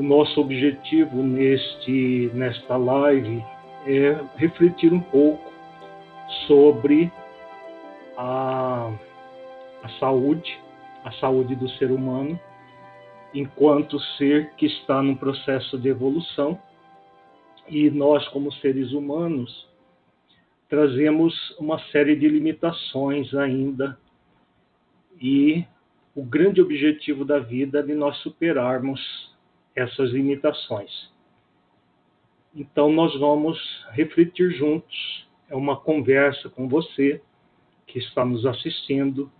nosso objetivo nesta live é refletir um pouco sobre a saúde do ser humano, enquanto ser que está num processo de evolução. E nós, como seres humanos, trazemos uma série de limitações ainda, e o grande objetivo da vida é de nós superarmos essas limitações. Então nós vamos refletir juntos, é uma conversa com você que está nos assistindo.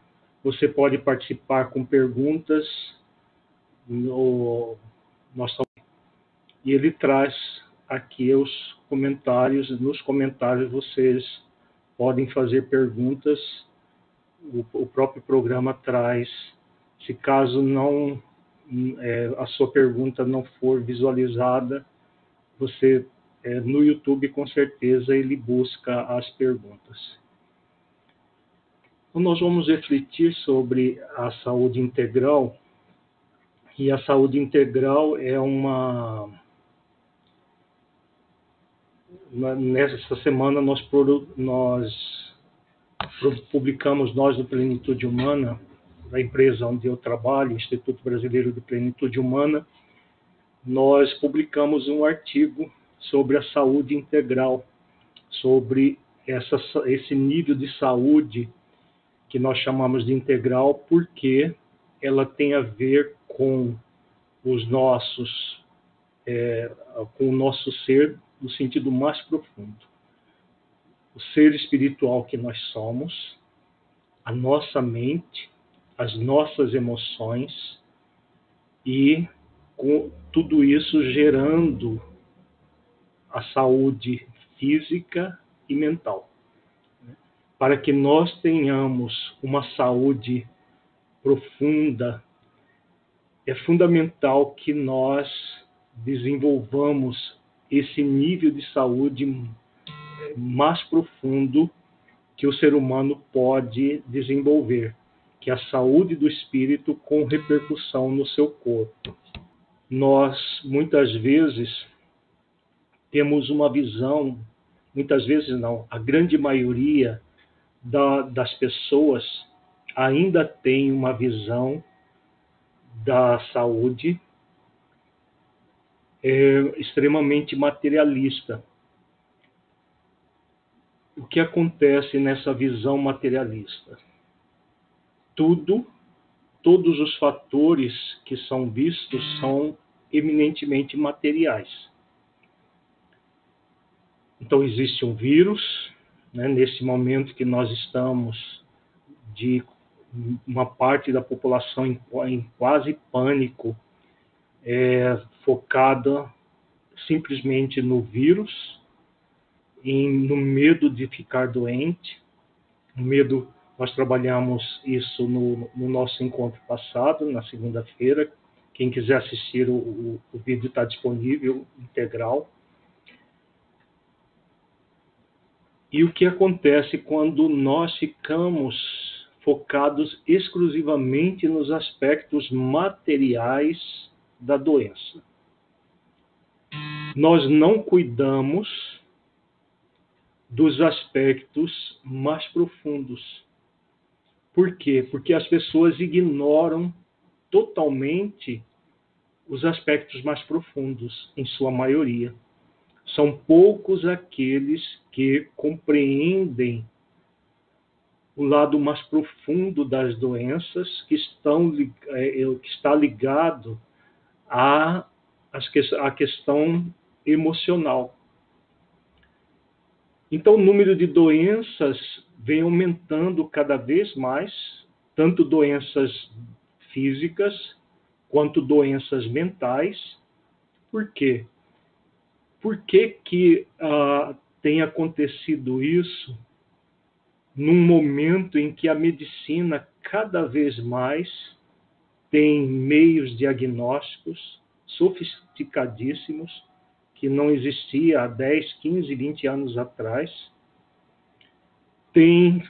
Você pode participar com perguntas e ele traz aqui os comentários. Nos comentários vocês podem fazer perguntas. O próprio programa traz. Se caso a sua pergunta não for visualizada, você no YouTube com certeza ele busca as perguntas. Então, nós vamos refletir sobre a saúde integral. E a saúde integral é nessa semana nós publicamos, nós do Plenitude Humana, da empresa onde eu trabalho, Instituto Brasileiro de Plenitude Humana, nós publicamos um artigo sobre a saúde integral, sobre esse nível de saúde que nós chamamos de integral, porque ela tem a ver com com o nosso ser no sentido mais profundo. O ser espiritual que nós somos, a nossa mente, as nossas emoções, e com tudo isso gerando a saúde física e mental. Para que nós tenhamos uma saúde profunda, é fundamental que nós desenvolvamos esse nível de saúde mais profundo que o ser humano pode desenvolver, que é a saúde do espírito com repercussão no seu corpo. Nós, muitas vezes, temos uma visão, muitas vezes não, a grande maioria das pessoas ainda tem uma visão da saúde extremamente materialista. O que acontece nessa visão materialista? Todos os fatores que são vistos são eminentemente materiais. Então existe um vírus, nesse momento que nós estamos de uma parte da população em quase pânico, focada simplesmente no vírus, no medo de ficar doente. Nós trabalhamos isso no nosso encontro passado, na segunda-feira. Quem quiser assistir, o vídeo está disponível, integral. E o que acontece quando nós ficamos focados exclusivamente nos aspectos materiais da doença? Nós não cuidamos dos aspectos mais profundos. Por quê? Porque as pessoas ignoram totalmente os aspectos mais profundos, em sua maioria. São poucos aqueles que compreendem o lado mais profundo das doenças, que está ligado à questão emocional. Então, o número de doenças vem aumentando cada vez mais, tanto doenças físicas quanto doenças mentais. Por quê? Por que tem acontecido isso num momento em que a medicina cada vez mais tem meios diagnósticos sofisticadíssimos que não existia há 10, 15, 20 anos atrás? Tem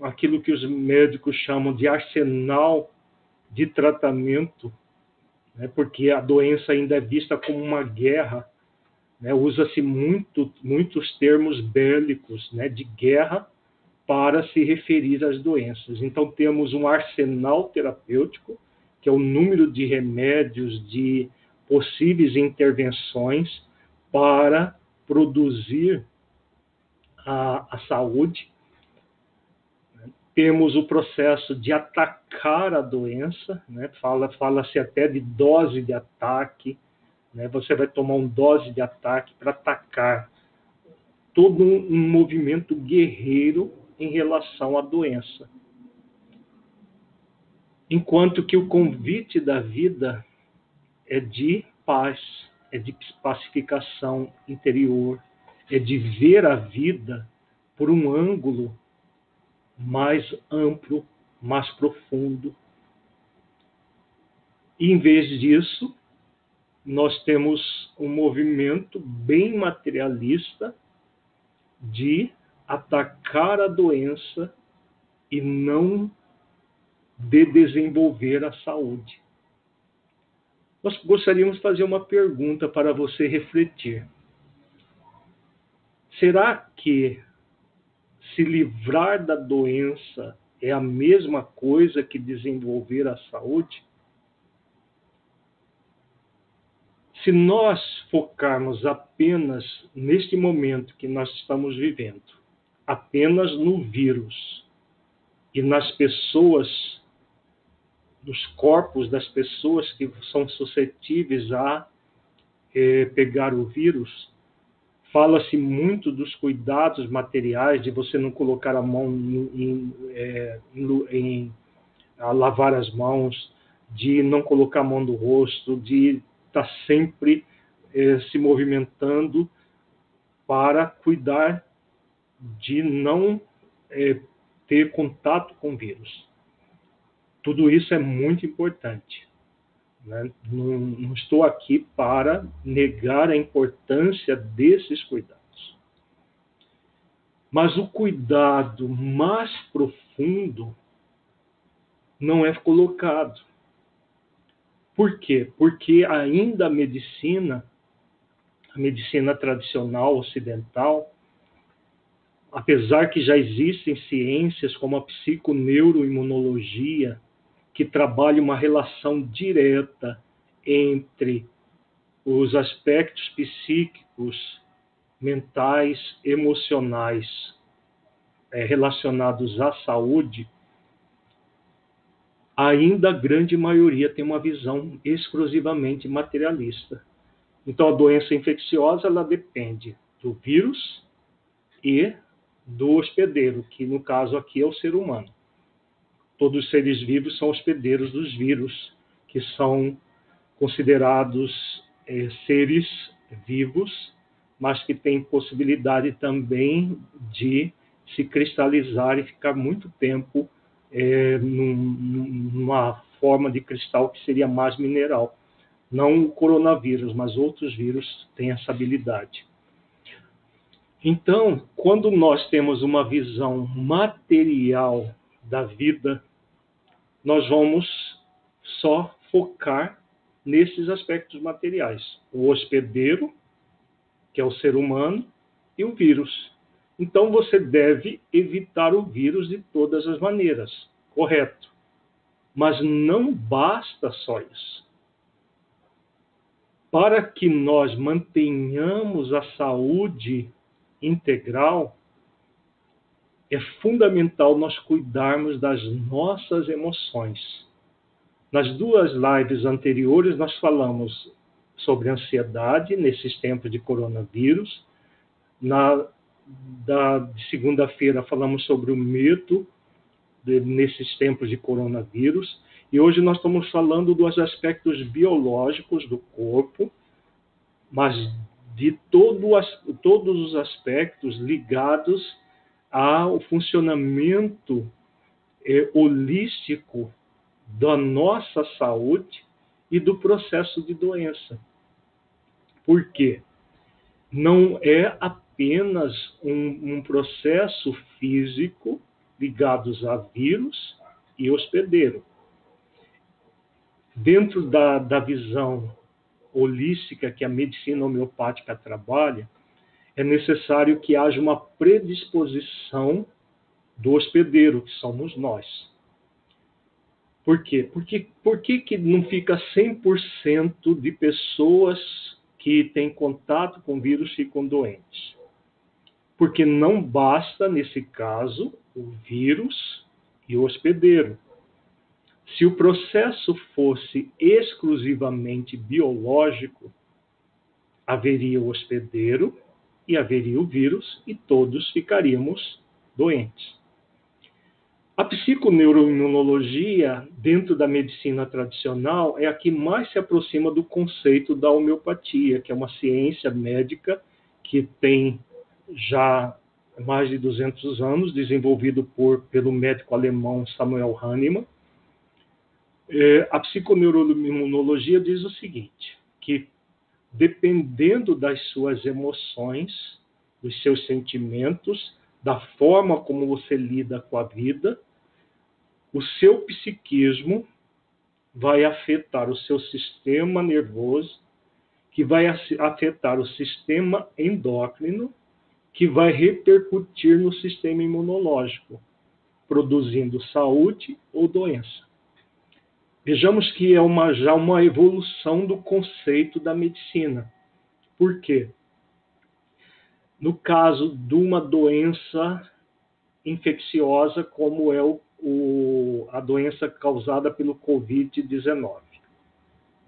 aquilo que os médicos chamam de arsenal de tratamento né? Porque a doença ainda é vista como uma guerra, né? Usa-se muitos termos bélicos, né? De guerra para se referir às doenças. Então, temos um arsenal terapêutico, que é o número de remédios, de possíveis intervenções para produzir a saúde. Temos o processo de atacar a doença, né? Fala-se até de dose de ataque, né? Você vai tomar uma dose de ataque para atacar todo um movimento guerreiro em relação à doença. Enquanto que o convite da vida é de paz, é de pacificação interior, é de ver a vida por um ângulo mais amplo, mais profundo. E, em vez disso, nós temos um movimento bem materialista de atacar a doença e não de desenvolver a saúde. Nós gostaríamos de fazer uma pergunta para você refletir. Será que se livrar da doença é a mesma coisa que desenvolver a saúde? Se nós focarmos apenas neste momento que nós estamos vivendo, apenas no vírus e nas pessoas, nos corpos das pessoas que são suscetíveis a pegar o vírus, fala-se muito dos cuidados materiais, de você não colocar a mão a lavar as mãos, de não colocar a mão no rosto, de estar sempre se movimentando para cuidar de não ter contato com o vírus. Tudo isso é muito importante, né? Não estou aqui para negar a importância desses cuidados. Mas o cuidado mais profundo não é colocado. Por quê? Porque ainda a medicina tradicional ocidental, apesar que já existem ciências como a psiconeuroimunologia, que trabalha uma relação direta entre os aspectos psíquicos, mentais, emocionais relacionados à saúde, ainda a grande maioria tem uma visão exclusivamente materialista. Então, a doença infecciosa ela depende do vírus e do hospedeiro, que no caso aqui é o ser humano. Todos os seres vivos são hospedeiros dos vírus, que são considerados seres vivos, mas que têm possibilidade também de se cristalizar e ficar muito tempo numa forma de cristal que seria mais mineral. Não o coronavírus, mas outros vírus têm essa habilidade. Então, quando nós temos uma visão material da vida, nós vamos só focar nesses aspectos materiais. O hospedeiro, que é o ser humano, e o vírus. Então, você deve evitar o vírus de todas as maneiras, correto? Mas não basta só isso. Para que nós mantenhamos a saúde integral, é fundamental nós cuidarmos das nossas emoções. Nas duas lives anteriores, nós falamos sobre ansiedade nesses tempos de coronavírus. De segunda-feira, falamos sobre o medo nesses tempos de coronavírus. E hoje nós estamos falando dos aspectos biológicos do corpo, mas de todos os aspectos ligados ao funcionamento holístico da nossa saúde e do processo de doença. Por quê? Não é apenas um processo físico ligado a vírus e hospedeiro. Dentro da visão holística que a medicina homeopática trabalha, é necessário que haja uma predisposição do hospedeiro, que somos nós. Por quê? Por que não fica 100% de pessoas que têm contato com o vírus ficam doentes? Porque não basta, nesse caso, o vírus e o hospedeiro. Se o processo fosse exclusivamente biológico, haveria o hospedeiro e haveria o vírus e todos ficaríamos doentes. A psiconeuroimunologia, dentro da medicina tradicional, é a que mais se aproxima do conceito da homeopatia, que é uma ciência médica que tem já mais de 200 anos, desenvolvido pelo médico alemão Samuel Hahnemann. A psiconeuroimunologia diz o seguinte, que dependendo das suas emoções, dos seus sentimentos, da forma como você lida com a vida, o seu psiquismo vai afetar o seu sistema nervoso, que vai afetar o sistema endócrino, que vai repercutir no sistema imunológico, produzindo saúde ou doença. Vejamos que é já uma evolução do conceito da medicina. Por quê? No caso de uma doença infecciosa, como é a doença causada pelo Covid-19,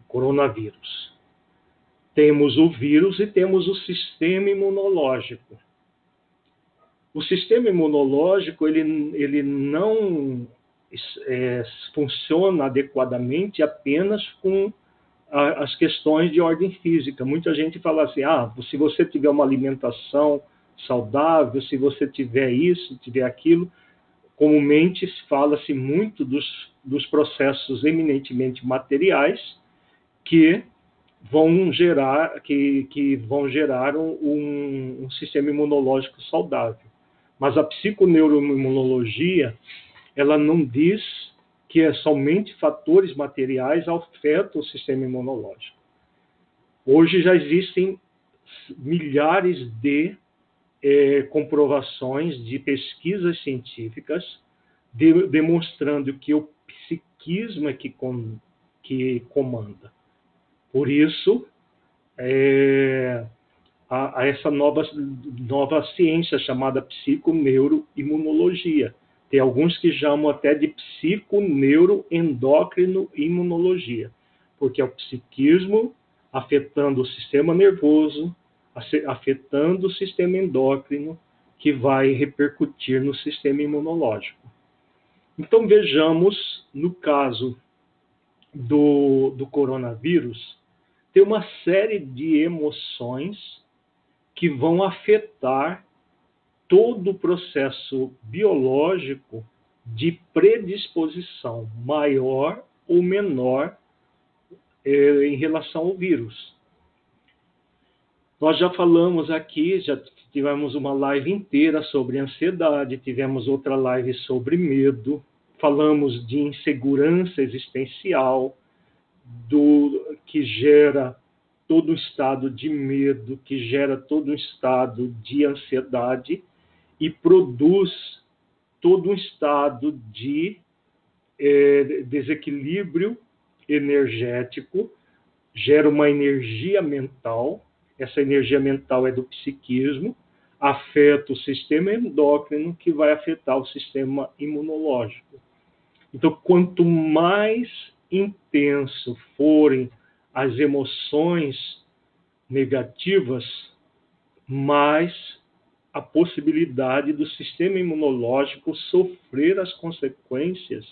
coronavírus. Temos o vírus e temos o sistema imunológico. O sistema imunológico ele não funciona adequadamente apenas com as questões de ordem física. Muita gente fala assim, se você tiver uma alimentação saudável, se você tiver isso, tiver aquilo, comumente fala-se muito dos processos eminentemente materiais que vão gerar um sistema imunológico saudável. Mas a psiconeuroimunologia, ela não diz que é somente fatores materiais afetam o sistema imunológico. Hoje já existem milhares de comprovações de pesquisas científicas demonstrando que o psiquismo é que comanda. Por isso, há essa nova ciência chamada psiconeuroimunologia. Tem alguns que chamam até de psiconeuroendócrino-imunologia, porque é o psiquismo afetando o sistema nervoso, afetando o sistema endócrino, que vai repercutir no sistema imunológico. Então, vejamos, no caso do coronavírus, tem uma série de emoções que vão afetar todo o processo biológico de predisposição, maior ou menor, em relação ao vírus. Nós já falamos aqui, já tivemos uma live inteira sobre ansiedade, tivemos outra live sobre medo, falamos de insegurança existencial, que gera todo um estado de medo, que gera todo um estado de ansiedade e produz todo um estado de desequilíbrio energético, gera uma energia mental. Essa energia mental é do psiquismo, afeta o sistema endócrino, que vai afetar o sistema imunológico. Então, quanto mais intenso forem as emoções negativas, mais a possibilidade do sistema imunológico sofrer as consequências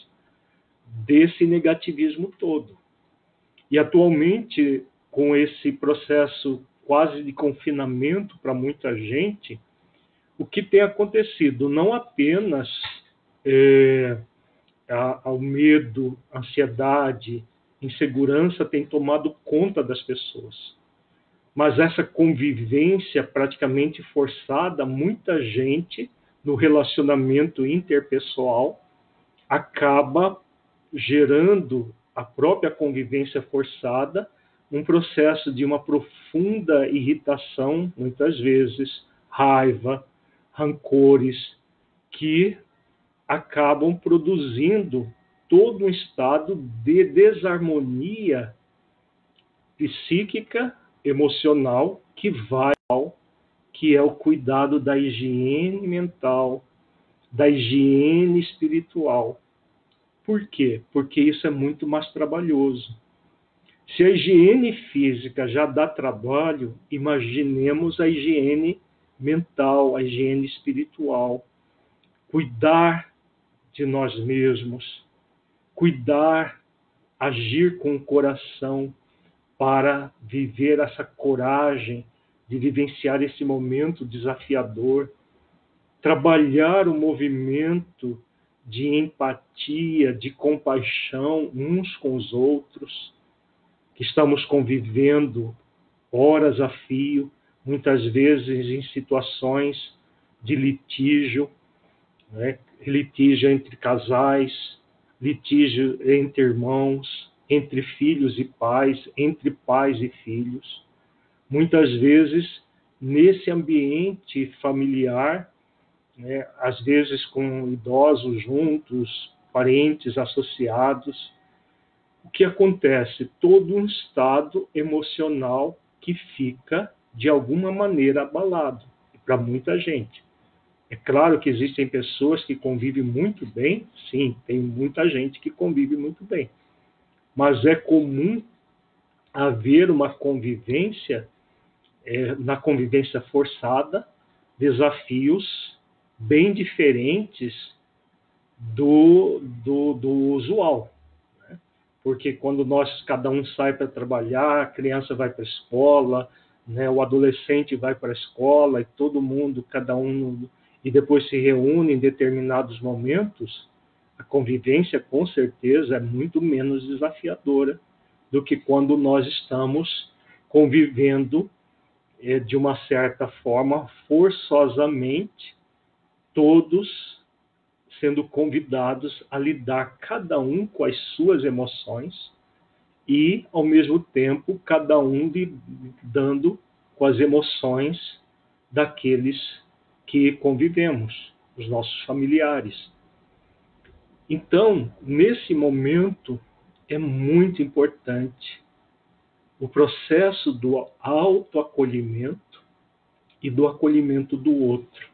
desse negativismo todo. E atualmente, com esse processo quase de confinamento para muita gente, o que tem acontecido? Não apenas ao medo, ansiedade, insegurança tem tomado conta das pessoas, mas essa convivência praticamente forçada, muita gente no relacionamento interpessoal acaba gerando a própria convivência forçada, um processo de uma profunda irritação, muitas vezes, raiva, rancores, que acabam produzindo todo um estado de desarmonia psíquica, emocional, que é o cuidado da higiene mental, da higiene espiritual. Por quê? Porque isso é muito mais trabalhoso. Se a higiene física já dá trabalho, imaginemos a higiene mental, a higiene espiritual. Cuidar de nós mesmos, cuidar, agir com o coração para viver essa coragem de vivenciar esse momento desafiador, trabalhar o movimento de empatia, de compaixão uns com os outros, que estamos convivendo horas a fio, muitas vezes em situações de litígio, né? Litígio entre casais, litígio entre irmãos, entre filhos e pais, entre pais e filhos. Muitas vezes, nesse ambiente familiar, né, às vezes com idosos juntos, parentes associados, o que acontece? Todo um estado emocional que fica, de alguma maneira, abalado, para muita gente. É claro que existem pessoas que convivem muito bem, sim, tem muita gente que convive muito bem, mas é comum haver uma convivência, na convivência forçada, desafios bem diferentes do usual. Né? Porque quando cada um sai para trabalhar, a criança vai para a escola, né? O adolescente vai para a escola, e todo mundo, cada um, e depois se reúne em determinados momentos, a convivência, com certeza, é muito menos desafiadora do que quando nós estamos convivendo de uma certa forma, forçosamente, todos sendo convidados a lidar cada um com as suas emoções e, ao mesmo tempo, cada um lidando com as emoções daqueles que convivemos, os nossos familiares. Então, nesse momento, é muito importante o processo do autoacolhimento e do acolhimento do outro,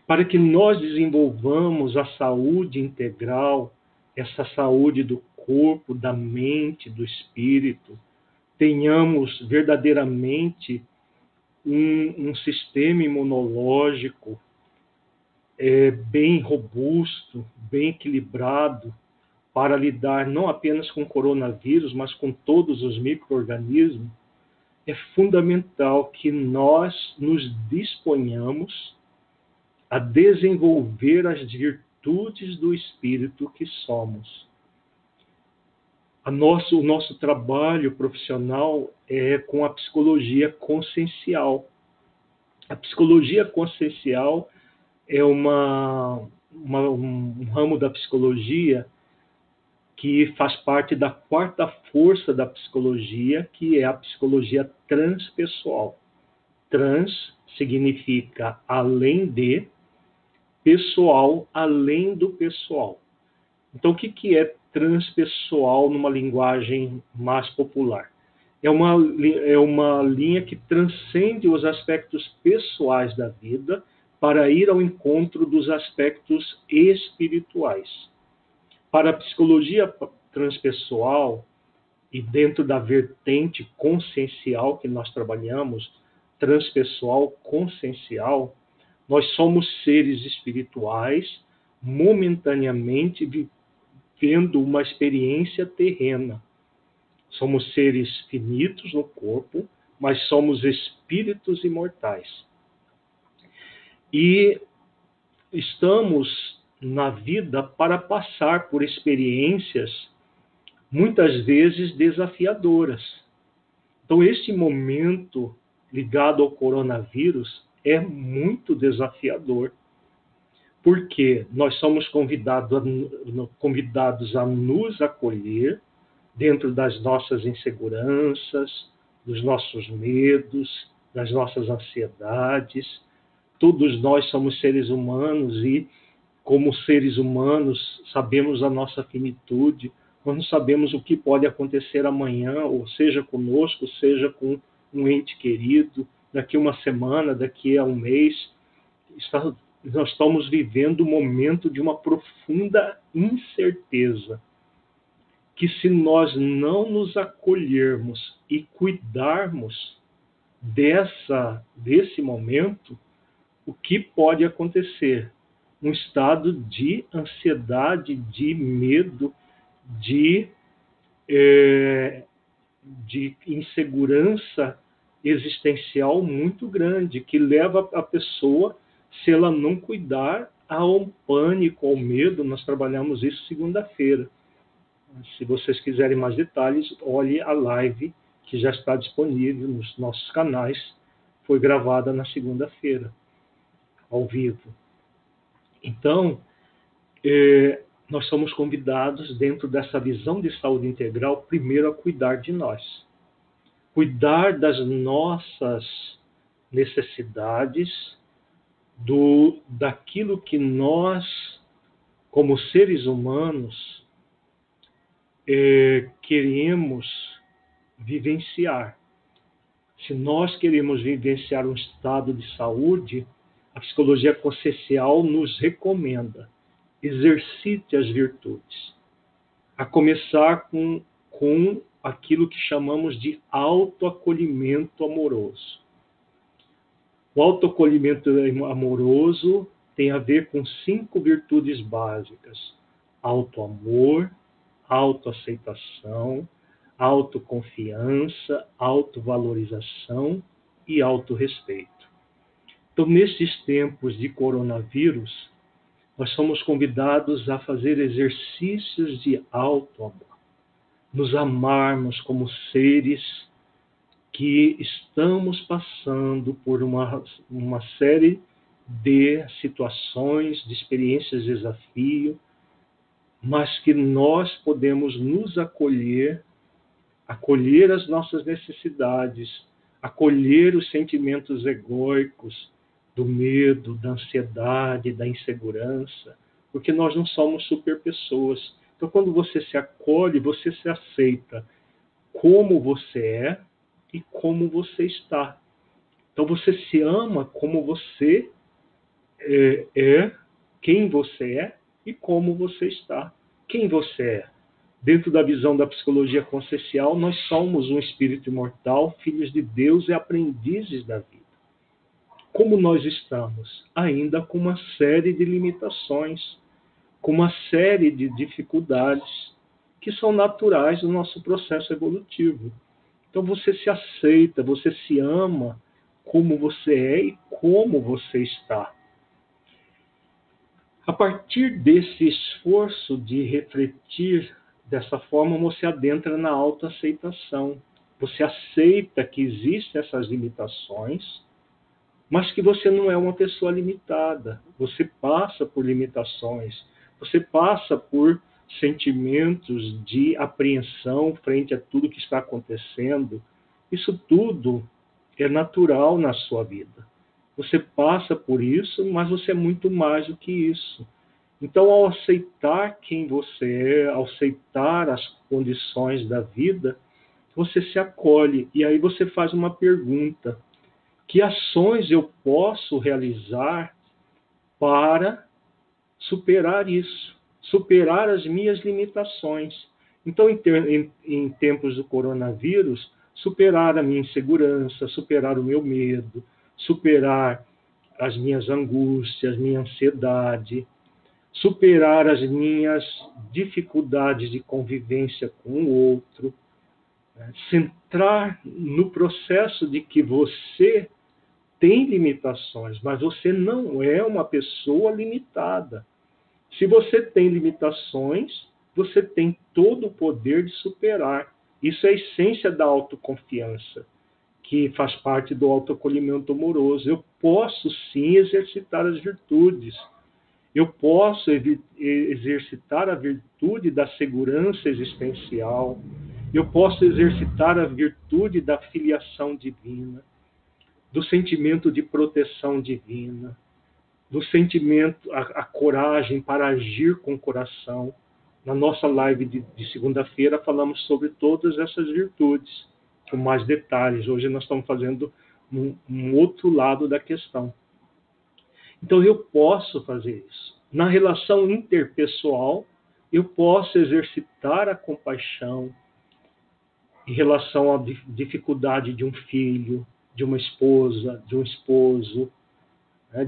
para que nós desenvolvamos a saúde integral, essa saúde do corpo, da mente, do espírito, tenhamos verdadeiramente um sistema imunológico bem robusto, bem equilibrado, para lidar não apenas com o coronavírus, mas com todos os micro-organismos. É fundamental que nós nos disponhamos a desenvolver as virtudes do espírito que somos. O nosso trabalho profissional é com a psicologia consciencial. A psicologia consciencial é um ramo da psicologia que faz parte da quarta força da psicologia, que é a psicologia transpessoal. Trans significa além de, pessoal, além do pessoal. Então, o que é transpessoal numa linguagem mais popular? É uma linha que transcende os aspectos pessoais da vida para ir ao encontro dos aspectos espirituais. Para a psicologia transpessoal, e dentro da vertente consciencial que nós trabalhamos, transpessoal, consciencial, nós somos seres espirituais momentaneamente vivendo uma experiência terrena. Somos seres finitos no corpo, mas somos espíritos imortais. E estamos na vida para passar por experiências muitas vezes desafiadoras. Então, esse momento ligado ao coronavírus é muito desafiador, porque nós somos convidados a nos acolher, dentro das nossas inseguranças, dos nossos medos, das nossas ansiedades. Todos nós somos seres humanos e, como seres humanos, sabemos a nossa finitude, nós não sabemos o que pode acontecer amanhã, ou seja conosco, seja com um ente querido, daqui a uma semana, daqui a um mês. Nós estamos vivendo um momento de uma profunda incerteza, que se nós não nos acolhermos e cuidarmos desse momento, o que pode acontecer? Um estado de ansiedade, de medo, de insegurança existencial muito grande, que leva a pessoa, se ela não cuidar, a um pânico, ao medo. Nós trabalhamos isso segunda-feira. Se vocês quiserem mais detalhes, olhe a live que já está disponível nos nossos canais. Foi gravada na segunda-feira, ao vivo. Então, nós somos convidados, dentro dessa visão de saúde integral, primeiro a cuidar de nós. Cuidar das nossas necessidades, daquilo que nós, como seres humanos, queremos vivenciar. Se nós queremos vivenciar um estado de saúde, a psicologia consciencial nos recomenda: exercite as virtudes. A começar com aquilo que chamamos de autoacolhimento amoroso. O autoacolhimento amoroso tem a ver com 5 virtudes básicas: autoamor, autoaceitação, autoconfiança, autovalorização e autorrespeito. Então, nesses tempos de coronavírus, nós somos convidados a fazer exercícios de autoamor, nos amarmos como seres que estamos passando por uma série de situações, de experiências de desafio, mas que nós podemos nos acolher as nossas necessidades, acolher os sentimentos egóicos do medo, da ansiedade, da insegurança, porque nós não somos superpessoas. Então, quando você se acolhe, você se aceita como você é e como você está. Então, você se ama como você quem você é e como você está. Quem você é? Dentro da visão da psicologia consciencial, nós somos um espírito imortal, filhos de Deus e aprendizes da vida. Como nós estamos? Ainda com uma série de limitações, com uma série de dificuldades que são naturais do nosso processo evolutivo. Então você se aceita, você se ama como você é e como você está. A partir desse esforço de refletir dessa forma, você adentra na autoaceitação. Você aceita que existem essas limitações, mas que você não é uma pessoa limitada. Você passa por limitações, você passa por sentimentos de apreensão frente a tudo que está acontecendo. Isso tudo é natural na sua vida. Você passa por isso, mas você é muito mais do que isso. Então, ao aceitar quem você é, ao aceitar as condições da vida, você se acolhe. E aí você faz uma pergunta: que ações eu posso realizar para superar isso? Superar as minhas limitações. Então, em tempos do coronavírus, superar a minha insegurança, superar o meu medo, superar as minhas angústias, minha ansiedade, superar as minhas dificuldades de convivência com o outro, centrar no processo de que você tem limitações, mas você não é uma pessoa limitada. Se você tem limitações, você tem todo o poder de superar. Isso é a essência da autoconfiança, que faz parte do autoacolhimento amoroso. Eu posso sim exercitar as virtudes. Eu posso exercitar a virtude da segurança existencial. Eu posso exercitar a virtude da filiação divina, do sentimento de proteção divina, do sentimento, a coragem para agir com o coração. Na nossa live de segunda-feira falamos sobre todas essas virtudes, com mais detalhes. Hoje nós estamos fazendo um outro lado da questão. Então eu posso fazer isso. Na relação interpessoal, eu posso exercitar a compaixão em relação à dificuldade de um filho, de uma esposa, de um esposo,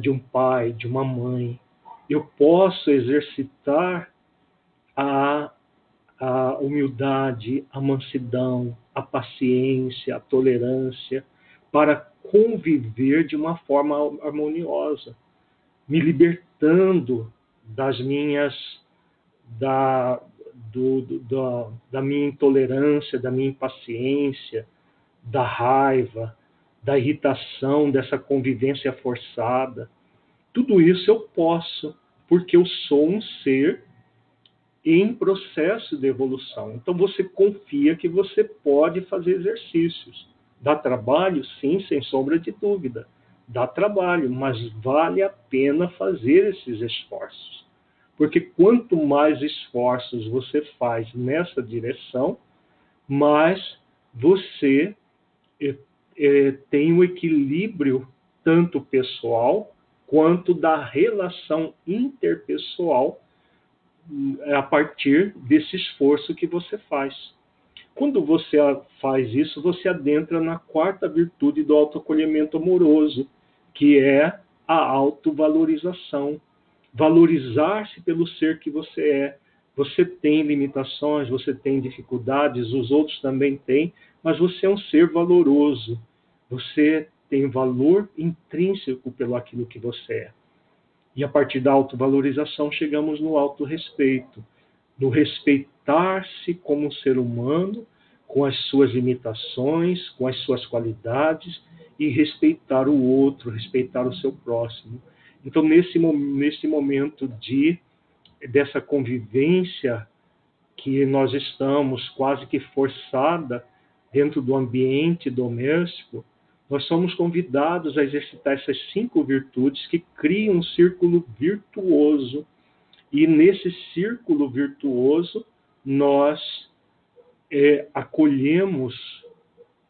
de um pai, de uma mãe. Eu posso exercitar a humildade, a mansidão, a paciência, a tolerância, para conviver de uma forma harmoniosa, me libertando das minhas, da minha intolerância, da minha impaciência, da raiva, da irritação, dessa convivência forçada. Tudo isso eu posso, porque eu sou um ser em processo de evolução. Então você confia que você pode fazer exercícios. Dá trabalho? Sim, sem sombra de dúvida. Dá trabalho, mas vale a pena fazer esses esforços. Porque quanto mais esforços você faz nessa direção, mais você tem o equilíbrio tanto pessoal quanto da relação interpessoal a partir desse esforço que você faz. Quando você faz isso, você adentra na quarta virtude do autoacolhimento amoroso, que é a autovalorização. Valorizar-se pelo ser que você é. Você tem limitações, você tem dificuldades, os outros também têm, mas você é um ser valoroso. Você tem valor intrínseco pelo aquilo que você é. E a partir da autovalorização chegamos no autorrespeito, no respeitar-se como ser humano, com as suas limitações, com as suas qualidades, e respeitar o outro, respeitar o seu próximo. Então, nesse momento dessa convivência que nós estamos quase que forçada dentro do ambiente doméstico, nós somos convidados a exercitar essas 5 virtudes que criam um círculo virtuoso. E nesse círculo virtuoso, nós acolhemos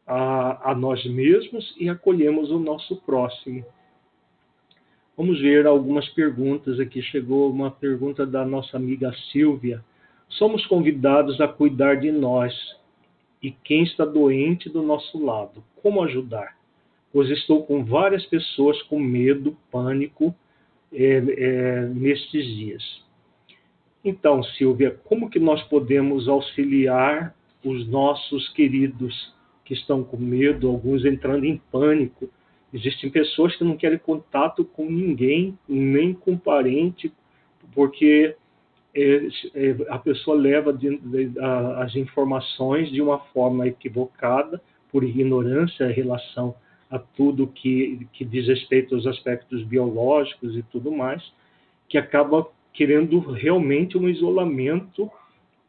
a nós mesmos e acolhemos o nosso próximo. Vamos ver algumas perguntas aqui. Chegou uma pergunta da nossa amiga Silvia. Somos convidados a cuidar de nós e quem está doente do nosso lado. Como ajudar? Pois estou com várias pessoas com medo, pânico nestes dias. Então, Silvia, como que nós podemos auxiliar os nossos queridos que estão com medo, alguns entrando em pânico? Existem pessoas que não querem contato com ninguém, nem com parente, porque a pessoa leva as informações de uma forma equivocada, por ignorância em relação a tudo que diz respeito aos aspectos biológicos e tudo mais, que acaba querendo realmente um isolamento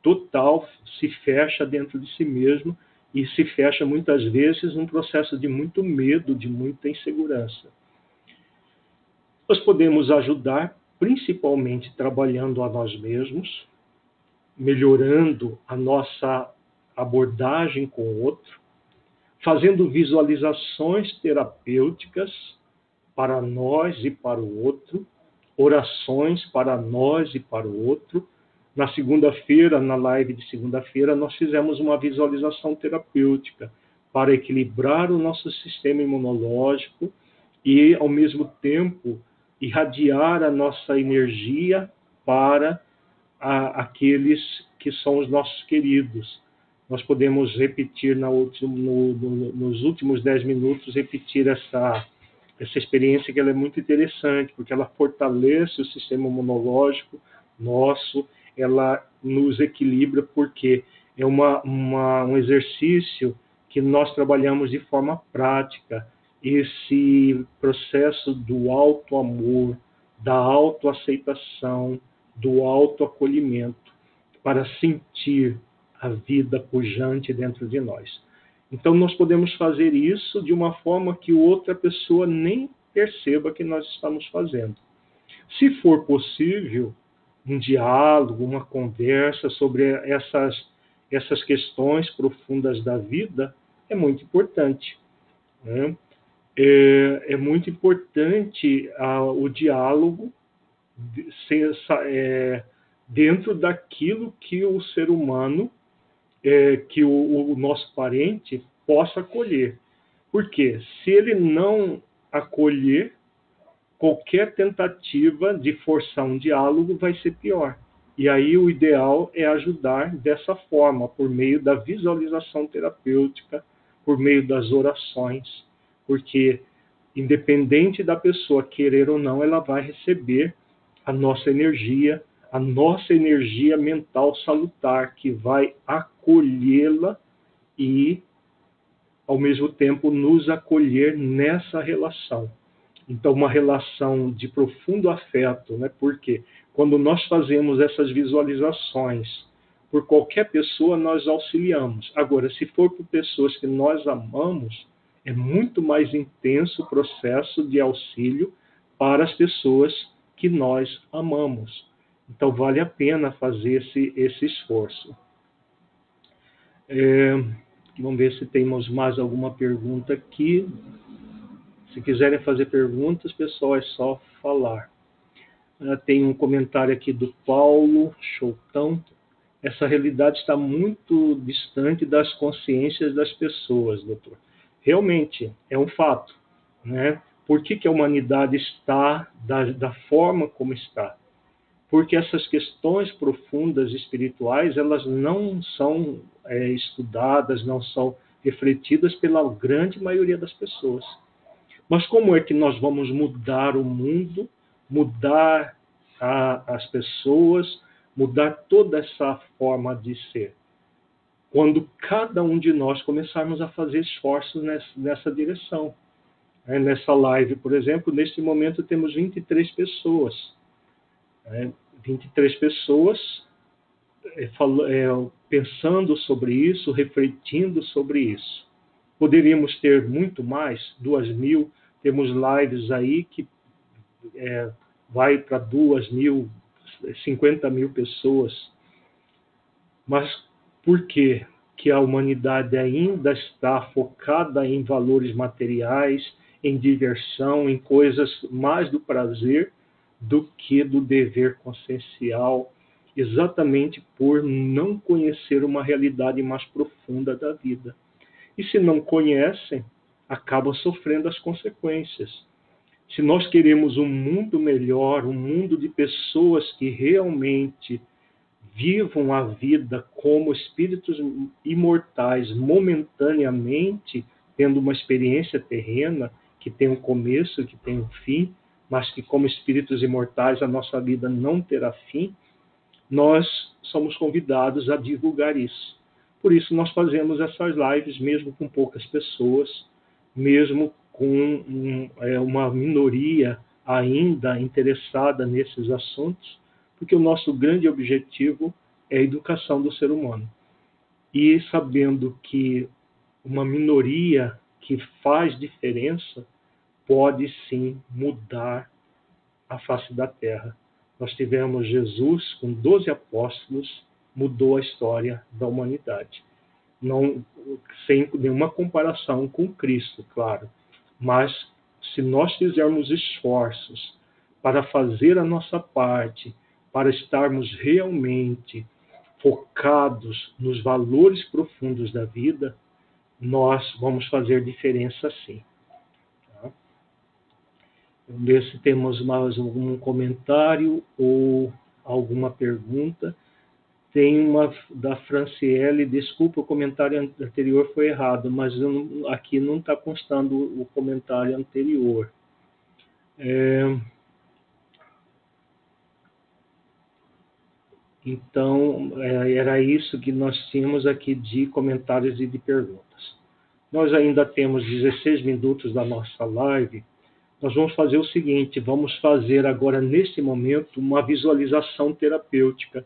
total, se fecha dentro de si mesmo e se fecha muitas vezes num processo de muito medo, de muita insegurança. Nós podemos ajudar principalmente trabalhando a nós mesmos, melhorando a nossa abordagem com o outro, fazendo visualizações terapêuticas para nós e para o outro, orações para nós e para o outro. Na segunda-feira, na live de segunda-feira, nós fizemos uma visualização terapêutica para equilibrar o nosso sistema imunológico e, ao mesmo tempo, irradiar a nossa energia para aqueles que são os nossos queridos. Nós podemos repetir nos últimos 10 minutos, repetir essa experiência, que ela é muito interessante, porque ela fortalece o sistema imunológico nosso, ela nos equilibra, porque é um exercício que nós trabalhamos de forma prática, esse processo do auto-amor, da autoaceitação, do autoacolhimento, para sentir a vida pujante dentro de nós. Então, nós podemos fazer isso de uma forma que outra pessoa nem perceba que nós estamos fazendo. Se for possível, um diálogo, uma conversa sobre essas questões profundas da vida é muito importante, né? É muito importante o diálogo dentro daquilo que o ser humano, que o nosso parente possa acolher. Porque se ele não acolher, qualquer tentativa de forçar um diálogo vai ser pior. E aí o ideal é ajudar dessa forma, por meio da visualização terapêutica, por meio das orações, porque independente da pessoa querer ou não, ela vai receber a nossa energia mental salutar, que vai acolhê-la e, ao mesmo tempo, nos acolher nessa relação. Então, uma relação de profundo afeto, né? Porque quando nós fazemos essas visualizações por qualquer pessoa, nós auxiliamos. Agora, se for por pessoas que nós amamos, é muito mais intenso o processo de auxílio para as pessoas que nós amamos. Então, vale a pena fazer esse esforço. Vamos ver se temos mais alguma pergunta aqui. Se quiserem fazer perguntas, pessoal, é só falar. Tem um comentário aqui do Paulo Choutão. Essa realidade está muito distante das consciências das pessoas, doutor. Realmente, é um fato, né? Por que a humanidade está da forma como está? Porque essas questões profundas espirituais, elas não são estudadas, não são refletidas pela grande maioria das pessoas. Mas como é que nós vamos mudar o mundo, mudar as pessoas, mudar toda essa forma de ser? Quando cada um de nós começarmos a fazer esforços nessa direção. Nessa live, por exemplo, neste momento temos 23 pessoas. 23 pessoas pensando sobre isso, refletindo sobre isso. Poderíamos ter muito mais, 2.000, temos lives aí que vai para 2.000, 50.000 pessoas. Mas por que a humanidade ainda está focada em valores materiais, em diversão, em coisas mais do prazer do que do dever consciencial, exatamente por não conhecer uma realidade mais profunda da vida? E se não conhecem, acabam sofrendo as consequências. Se nós queremos um mundo melhor, um mundo de pessoas que realmente vivam a vida como espíritos imortais, momentaneamente, tendo uma experiência terrena, que tem um começo, que tem um fim, mas que como espíritos imortais a nossa vida não terá fim, nós somos convidados a divulgar isso. Por isso nós fazemos essas lives, mesmo com poucas pessoas, mesmo com uma minoria ainda interessada nesses assuntos, porque o nosso grande objetivo é a educação do ser humano. E sabendo que uma minoria que faz diferença pode sim mudar a face da Terra. Nós tivemos Jesus com 12 apóstolos, mudou a história da humanidade. Não, sem nenhuma comparação com Cristo, claro. Mas se nós fizermos esforços para fazer a nossa parte, para estarmos realmente focados nos valores profundos da vida, nós vamos fazer diferença sim. Tá? Vamos ver se temos mais algum comentário ou alguma pergunta. Tem uma da Franciele, desculpa, o comentário anterior foi errado, mas aqui não está constando o comentário anterior. Então, era isso que nós tínhamos aqui de comentários e de perguntas. Nós ainda temos 16 minutos da nossa live. Nós vamos fazer o seguinte, vamos fazer agora, neste momento, uma visualização terapêutica,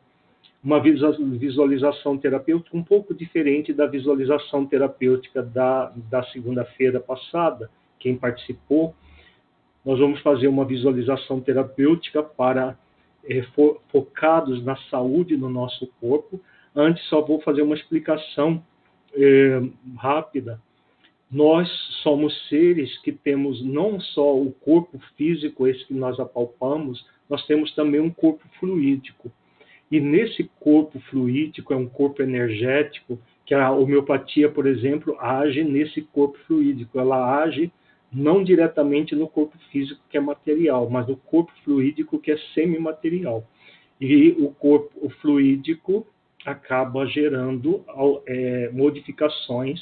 uma visualização terapêutica um pouco diferente da visualização terapêutica da segunda-feira passada. Quem participou, nós vamos fazer uma visualização terapêutica para focados na saúde do nosso corpo. Antes, só vou fazer uma explicação rápida. Nós somos seres que temos não só o corpo físico, esse que nós apalpamos, nós temos também um corpo fluídico. E nesse corpo fluídico, é um corpo energético, que a homeopatia, por exemplo, age nesse corpo fluídico. Ela age não diretamente no corpo físico, que é material, mas no corpo fluídico, que é semimaterial. E o corpo fluídico acaba gerando modificações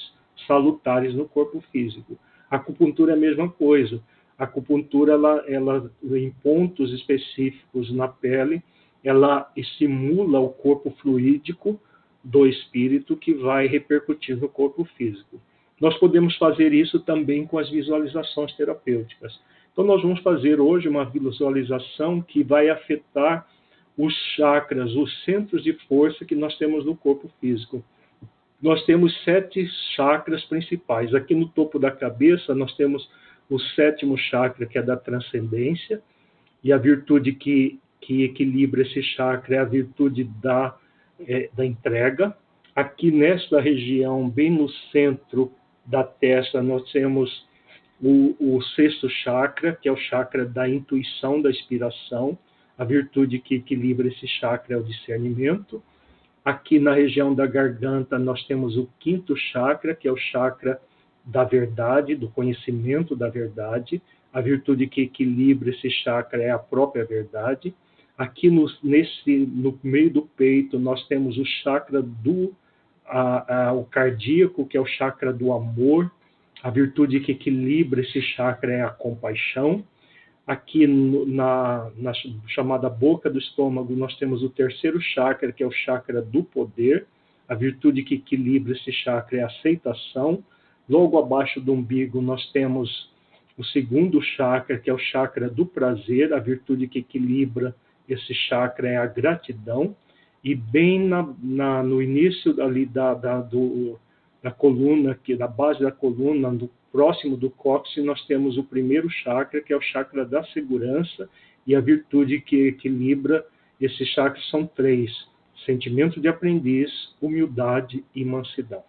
salutares no corpo físico. A acupuntura é a mesma coisa. A acupuntura, ela em pontos específicos na pele, ela estimula o corpo fluídico do espírito que vai repercutir no corpo físico. Nós podemos fazer isso também com as visualizações terapêuticas. Então, nós vamos fazer hoje uma visualização que vai afetar os chakras, os centros de força que nós temos no corpo físico. Nós temos 7 chakras principais. Aqui no topo da cabeça, nós temos o 7º chakra, que é da transcendência, e a virtude que equilibra esse chakra é a virtude da entrega. Aqui nesta região, bem no centro da testa, nós temos o 6º chakra, que é o chakra da intuição, da inspiração. A virtude que equilibra esse chakra é o discernimento. Aqui na região da garganta, nós temos o 5º chakra, que é o chakra da verdade, do conhecimento da verdade. A virtude que equilibra esse chakra é a própria verdade. Aqui no meio do peito, nós temos o chakra o cardíaco, que é o chakra do amor. A virtude que equilibra esse chakra é a compaixão. Aqui na chamada boca do estômago, nós temos o 3º chakra, que é o chakra do poder. A virtude que equilibra esse chakra é a aceitação. Logo abaixo do umbigo, nós temos o 2º chakra, que é o chakra do prazer. A virtude que equilibra esse chakra é a gratidão. E bem no início ali da coluna, da base da coluna, próximo do cóccix, nós temos o 1º chakra, que é o chakra da segurança, e a virtude que equilibra esses chakras são 3: sentimento de aprendiz, humildade e mansidão.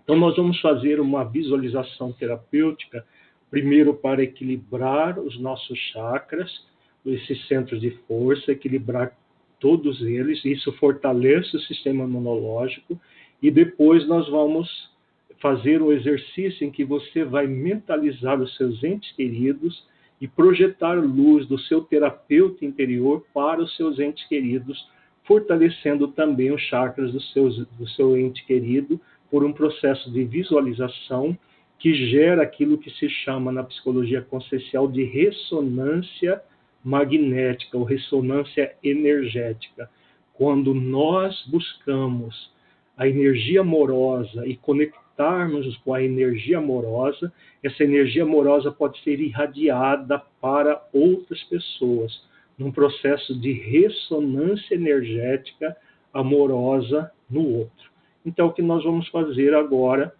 Então, nós vamos fazer uma visualização terapêutica, primeiro para equilibrar os nossos chakras, esses centros de força, equilibrar todos eles, isso fortalece o sistema imunológico, e depois nós vamos fazer um exercício em que você vai mentalizar os seus entes queridos e projetar luz do seu terapeuta interior para os seus entes queridos, fortalecendo também os chakras do seu ente querido por um processo de visualização que gera aquilo que se chama na psicologia consciencial de ressonância magnética ou ressonância energética. Quando nós buscamos a energia amorosa e conectarmos com a energia amorosa, essa energia amorosa pode ser irradiada para outras pessoas, num processo de ressonância energética amorosa no outro. Então, o que nós vamos fazer agora,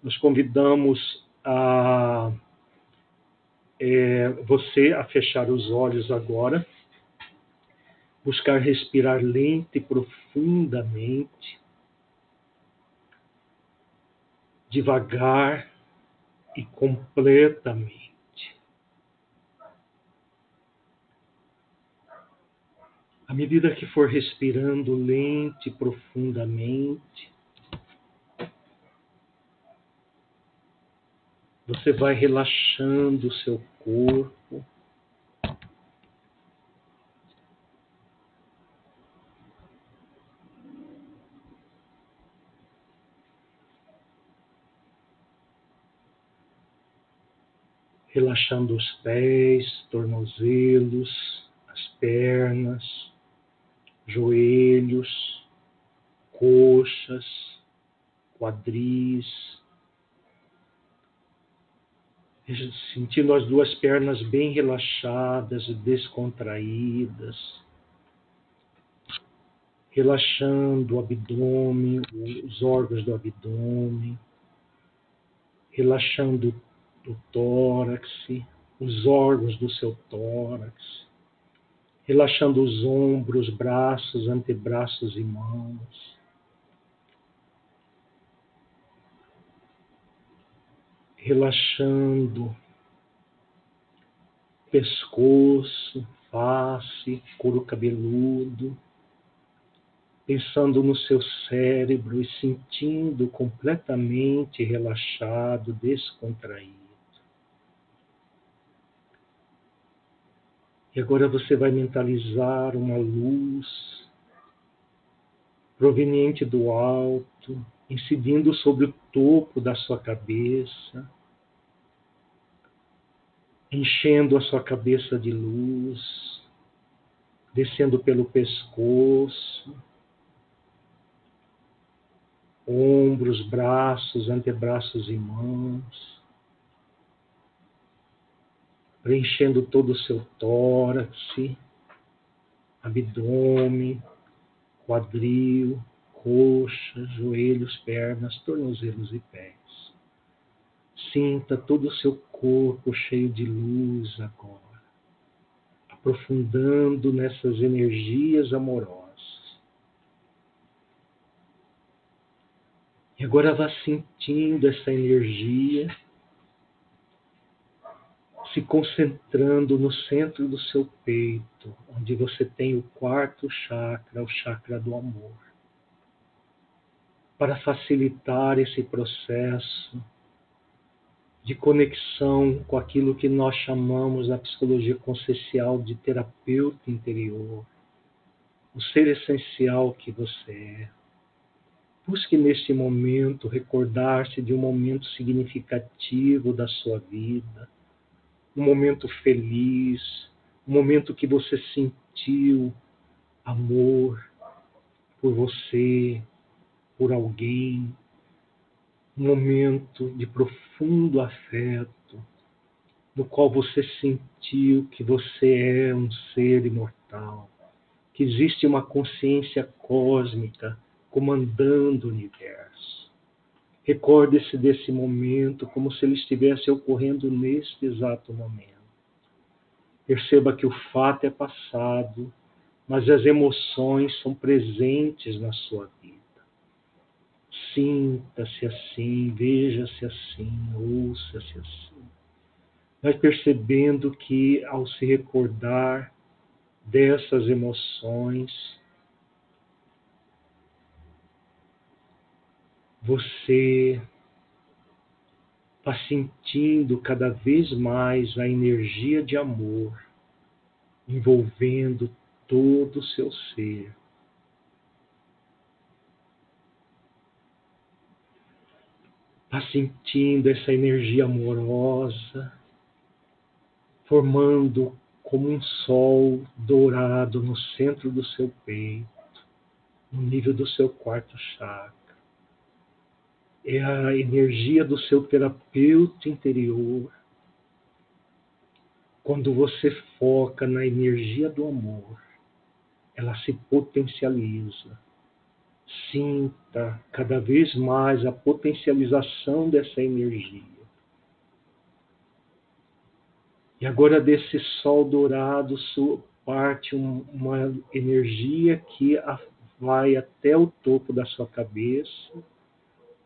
nós convidamos você a fechar os olhos agora, buscar respirar lento e profundamente, devagar e completamente. À medida que for respirando lento e profundamente, você vai relaxando o seu corpo. Relaxando os pés, tornozelos, as pernas, joelhos, coxas, quadris, sentindo as 2 pernas bem relaxadas e descontraídas. relaxando o abdômen, os órgãos do abdômen, relaxando o tórax, os órgãos do seu tórax, relaxando os ombros, braços, antebraços e mãos. Relaxando pescoço, face, couro cabeludo, pensando no seu cérebro e sentindo completamente relaxado, descontraído. E agora você vai mentalizar uma luz proveniente do alto, incidindo sobre o topo da sua cabeça, enchendo a sua cabeça de luz, descendo pelo pescoço, ombros, braços, antebraços e mãos, preenchendo todo o seu tórax, abdômen, quadril, coxas, joelhos, pernas, tornozelos e pés. Sinta todo o seu corpo cheio de luz agora, aprofundando nessas energias amorosas. E agora vá sentindo essa energia se concentrando no centro do seu peito, onde você tem o quarto chakra, o chakra do amor. Para facilitar esse processo de conexão com aquilo que nós chamamos na psicologia consciencial de terapeuta interior, o ser essencial que você é. Busque neste momento recordar-se de um momento significativo da sua vida, um momento feliz, um momento que você sentiu amor por você, por alguém, um momento de profundo afeto, no qual você sentiu que você é um ser imortal, que existe uma consciência cósmica comandando o universo. Recorde-se desse momento como se ele estivesse ocorrendo neste exato momento. Perceba que o fato é passado, mas as emoções são presentes na sua vida. Sinta-se assim, veja-se assim, ouça-se assim. Vai percebendo que ao se recordar dessas emoções, você está sentindo cada vez mais a energia de amor envolvendo todo o seu ser. Está sentindo essa energia amorosa formando como um sol dourado no centro do seu peito, no nível do seu quarto chakra. É a energia do seu terapeuta interior. Quando você foca na energia do amor, ela se potencializa. Sinta cada vez mais a potencialização dessa energia. E agora desse sol dourado parte uma energia que vai até o topo da sua cabeça,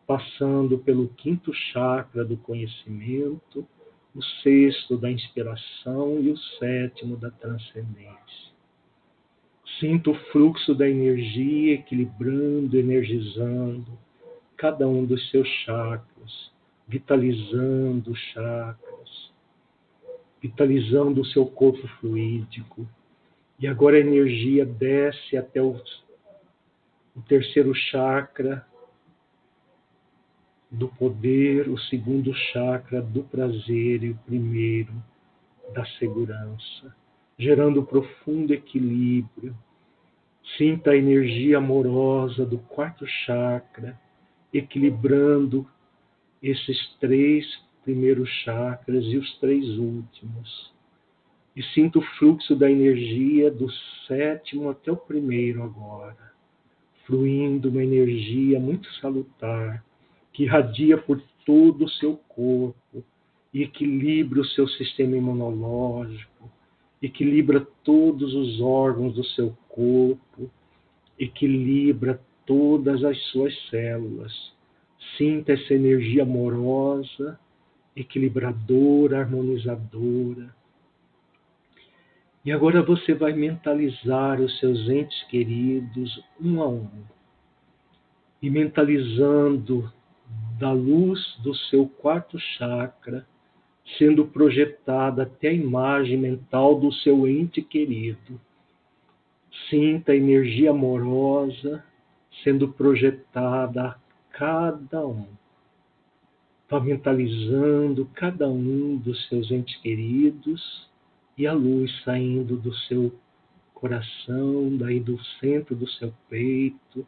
passando pelo quinto chakra do conhecimento, o sexto da inspiração e o sétimo da transcendência. Sinta o fluxo da energia equilibrando, energizando cada um dos seus chakras, vitalizando os chakras, vitalizando o seu corpo fluídico. E agora a energia desce até o terceiro chakra do poder, o segundo chakra do prazer e o primeiro da segurança, gerando profundo equilíbrio. Sinta a energia amorosa do quarto chakra, equilibrando esses três primeiros chakras e os três últimos. E sinta o fluxo da energia do sétimo até o primeiro agora, fluindo uma energia muito salutar, que irradia por todo o seu corpo e equilibra o seu sistema imunológico, equilibra todos os órgãos do seu corpo, equilibra todas as suas células. Sinta essa energia amorosa, equilibradora, harmonizadora. E agora você vai mentalizar os seus entes queridos um a um. E mentalizando da luz do seu quarto chakra, sendo projetada até a imagem mental do seu ente querido. Sinta a energia amorosa sendo projetada a cada um. Vá mentalizando cada um dos seus entes queridos e a luz saindo do seu coração, daí do centro do seu peito,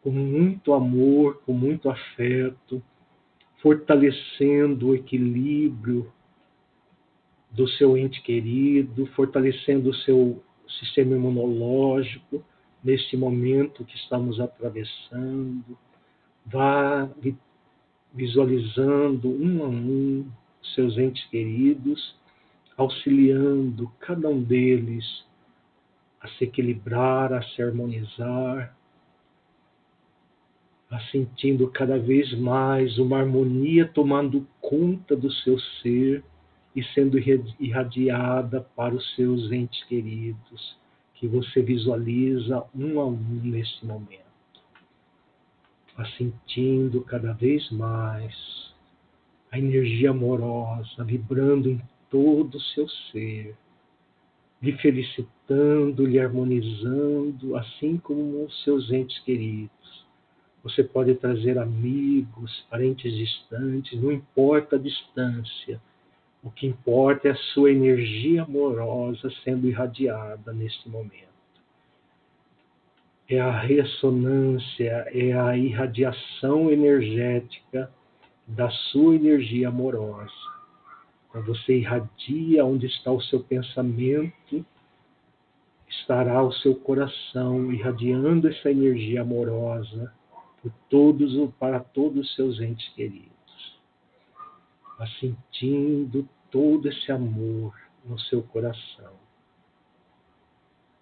com muito amor, com muito afeto, fortalecendo o equilíbrio do seu ente querido, fortalecendo o seu sistema imunológico neste momento que estamos atravessando. Vá visualizando um a um seus entes queridos, auxiliando cada um deles a se equilibrar, a se harmonizar, a sentindo cada vez mais uma harmonia tomando conta do seu ser e sendo irradiada para os seus entes queridos, que você visualiza um a um neste momento. Vá sentindo cada vez mais a energia amorosa vibrando em todo o seu ser, lhe felicitando, lhe harmonizando, assim como os seus entes queridos. Você pode trazer amigos, parentes distantes, não importa a distância. O que importa é a sua energia amorosa sendo irradiada neste momento. É a ressonância, é a irradiação energética da sua energia amorosa. Então você irradia onde está o seu pensamento, estará o seu coração irradiando essa energia amorosa para todos os seus entes queridos. Vá sentindo todo esse amor no seu coração,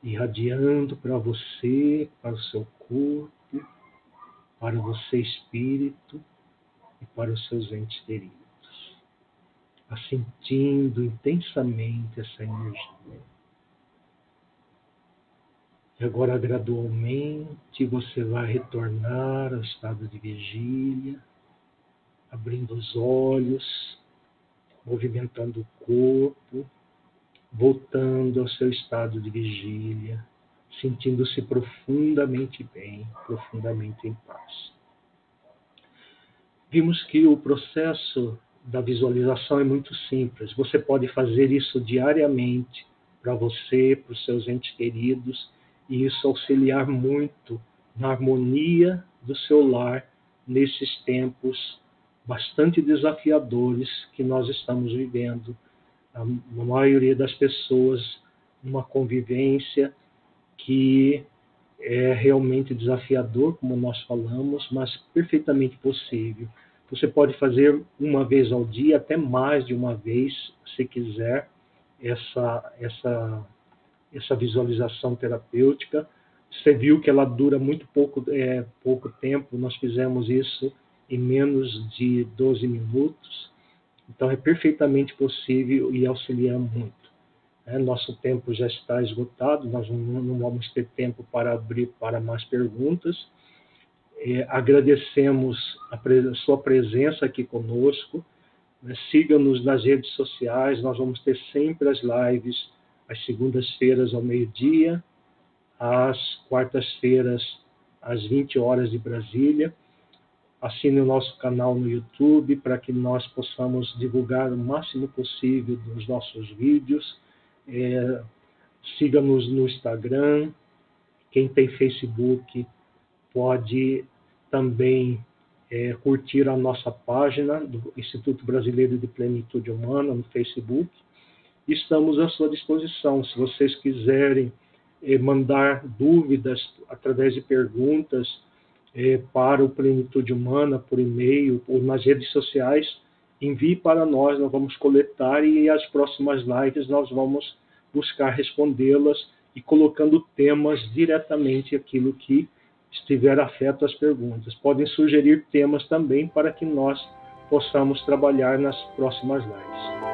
irradiando para você, para o seu corpo, para você espírito e para os seus entes queridos. Vá sentindo intensamente essa energia. E agora, gradualmente, você vai retornar ao estado de vigília, abrindo os olhos, movimentando o corpo, voltando ao seu estado de vigília, sentindo-se profundamente bem, profundamente em paz. Vimos que o processo da visualização é muito simples. Você pode fazer isso diariamente para você, para os seus entes queridos, e isso auxiliar muito na harmonia do seu lar nesses tempos bastante desafiadores que nós estamos vivendo. A maioria das pessoas numa convivência que é realmente desafiador, como nós falamos, mas perfeitamente possível. Você pode fazer uma vez ao dia, até mais de uma vez, se quiser, essa visualização terapêutica. Você viu que ela dura muito pouco tempo, nós fizemos isso em menos de 12 minutos, então é perfeitamente possível e auxilia muito. Nosso tempo já está esgotado, nós não vamos ter tempo para abrir para mais perguntas. Agradecemos a sua presença aqui conosco. Siga-nos nas redes sociais, nós vamos ter sempre as lives às segundas-feiras ao meio-dia, às quartas-feiras às 20 horas de Brasília. Assine o nosso canal no YouTube para que nós possamos divulgar o máximo possível dos nossos vídeos. Siga-nos no Instagram. Quem tem Facebook pode também curtir a nossa página do Instituto Brasileiro de Plenitude Humana no Facebook. Estamos à sua disposição. Se vocês quiserem mandar dúvidas através de perguntas para o Plenitude Humana, por e-mail ou nas redes sociais, envie para nós vamos coletar e as próximas lives nós vamos buscar respondê-las e colocando temas diretamente aquilo que estiver afeto às perguntas. Podem sugerir temas também para que nós possamos trabalhar nas próximas lives.